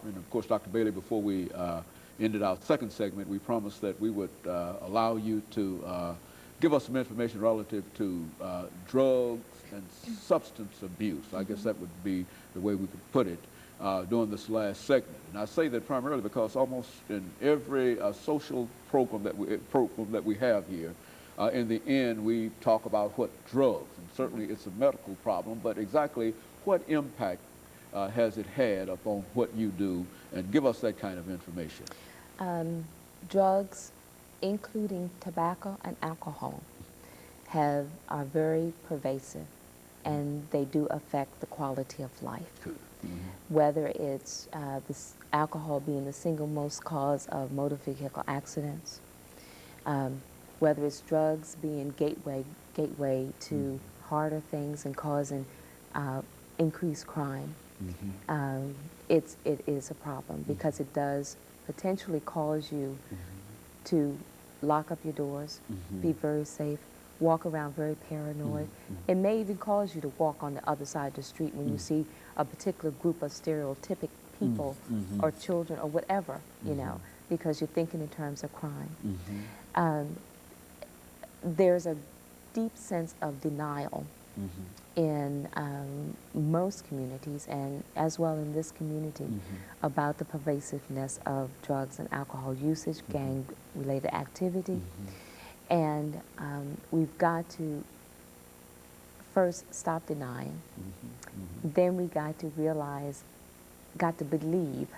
Department. Of course, Dr. Bailey, before we ended our second segment, we promised that we would allow you to give us some information relative to drugs and substance abuse. I guess that would be the way we could put it during this last segment. And I say that primarily because almost in every social program that we have here, in the end, we talk about what drugs, and certainly it's a medical problem, but exactly what impact has it had upon what you do, and give us that kind of information. Drugs, including tobacco and alcohol, are very pervasive, and they do affect the quality of life. Whether it's this alcohol being the single most cause of motor vehicle accidents, whether it's drugs being gateway to harder things and causing increased crime. It is a problem because it does potentially cause you to lock up your doors, be very safe, walk around very paranoid. It may even cause you to walk on the other side of the street when you see a particular group of stereotypic people or children or whatever, you know, because you're thinking in terms of crime. There's a deep sense of denial in most communities, and as well in this community, about the pervasiveness of drugs and alcohol usage, gang-related activity. And we've got to first stop denying. Then we got to realize, got to believe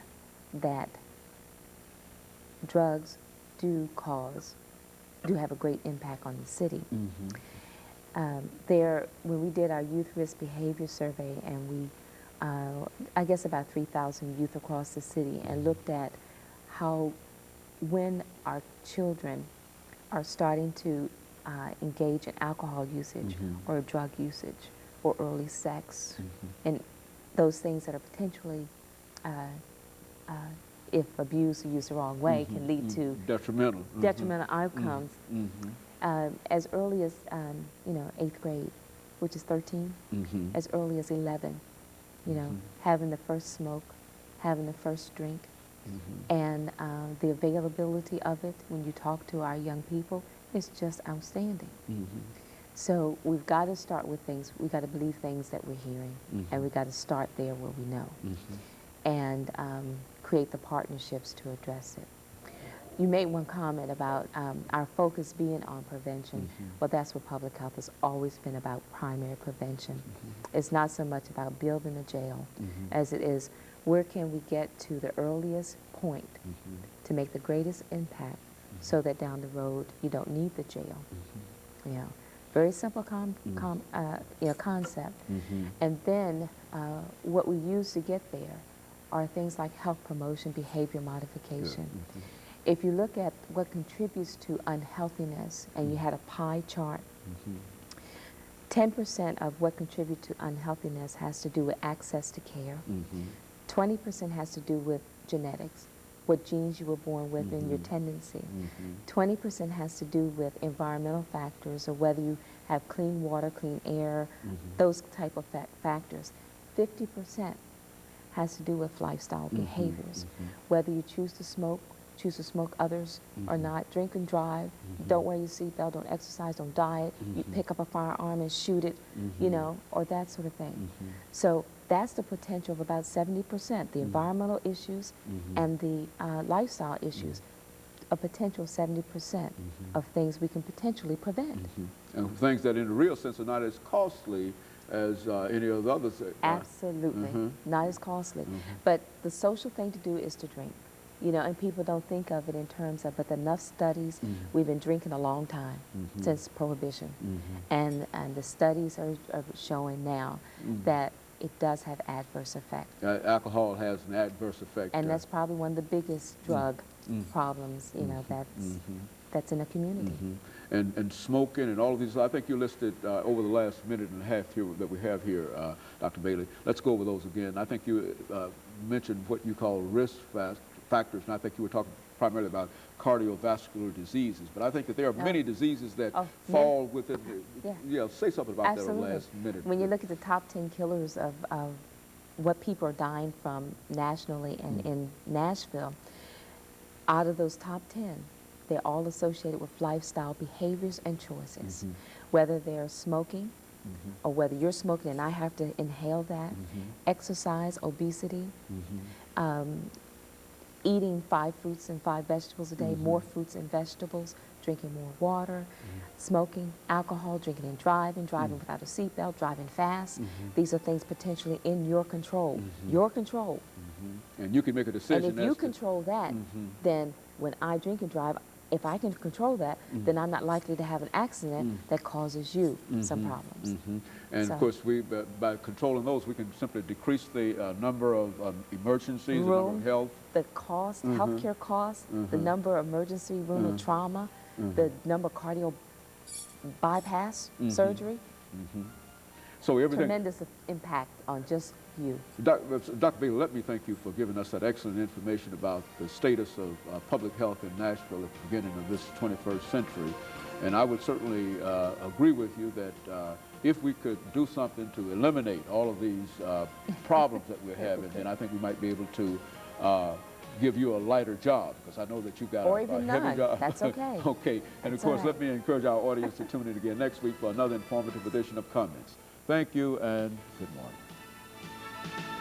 that drugs do have a great impact on the city. When we did our youth risk behavior survey, and we, I guess about 3,000 youth across the city, and looked at how, when our children are starting to engage in alcohol usage or drug usage or early sex, and those things that are potentially, if abused or used the wrong way, can lead to detrimental outcomes. As early as, you know, 8th grade, which is 13, as early as 11, you know, having the first smoke, having the first drink, and the availability of it when you talk to our young people is just outstanding. So we've got to start with things, we've got to believe things that we're hearing, and we've got to start there where we know, and create the partnerships to address it. You made one comment about our focus being on prevention. Well, that's what public health has always been about, primary prevention. It's not so much about building a jail as it is, where can we get to the earliest point to make the greatest impact so that down the road you don't need the jail. You know, very simple concept. And then what we use to get there are things like health promotion, behavior modification. If you look at what contributes to unhealthiness, and you had a pie chart, 10% of what contributes to unhealthiness has to do with access to care. 20% has to do with genetics, what genes you were born with and your tendency. 20% has to do with environmental factors, or whether you have clean water, clean air, those type of factors. 50% has to do with lifestyle behaviors, whether you choose to smoke others or not, drink and drive, don't wear your seatbelt, don't exercise, don't diet, you pick up a firearm and shoot it, you know, or that sort of thing. So that's the potential of about 70%, the environmental issues and the lifestyle issues, a potential 70% of things we can potentially prevent. And things that in the real sense are not as costly as any of the others. Absolutely, not as costly. But the social thing to do is to drink. You know, and people don't think of it in terms of, but enough studies, we've been drinking a long time, since Prohibition. And the studies are showing now that it does have adverse effects. Alcohol has an adverse effect. And that's probably one of the biggest drug problems, you know, that's in the community. And smoking and all of these, I think you listed over the last minute and a half here that we have here, Dr. Bailey. Let's go over those again. I think you mentioned what you call risk factors, and I think you were talking primarily about cardiovascular diseases, but I think that there are many diseases that fall within the, say something about that in the last minute. When you look at the top 10 killers of what people are dying from nationally and in Nashville, out of those top 10, they're all associated with lifestyle behaviors and choices, whether they're smoking or whether you're smoking and I have to inhale that, exercise, obesity, eating 5 fruits and 5 vegetables a day, more fruits and vegetables, drinking more water, smoking, alcohol, drinking and driving, driving without a seatbelt, driving fast. These are things potentially in your control. Your control. And you can make a decision. And if you control that, then when I drink and drive, if I can control that, then I'm not likely to have an accident that causes you some problems. And of course, by controlling those, we can simply decrease the number of emergencies, the number of health. The cost, healthcare costs, the number of emergency room and trauma, the number of cardio bypass surgery. So everything. Tremendous impact on just you. Dr. Bailey, let me thank you for giving us that excellent information about the status of public health in Nashville at the beginning of this 21st century. And I would certainly agree with you that if we could do something to eliminate all of these problems that we're having, then I think we might be able to give you a lighter job, because I know that you got a heavy job. That's okay. Okay. And of course, let me encourage our audience to tune in again next week for another informative edition of Comments. Thank you and good morning.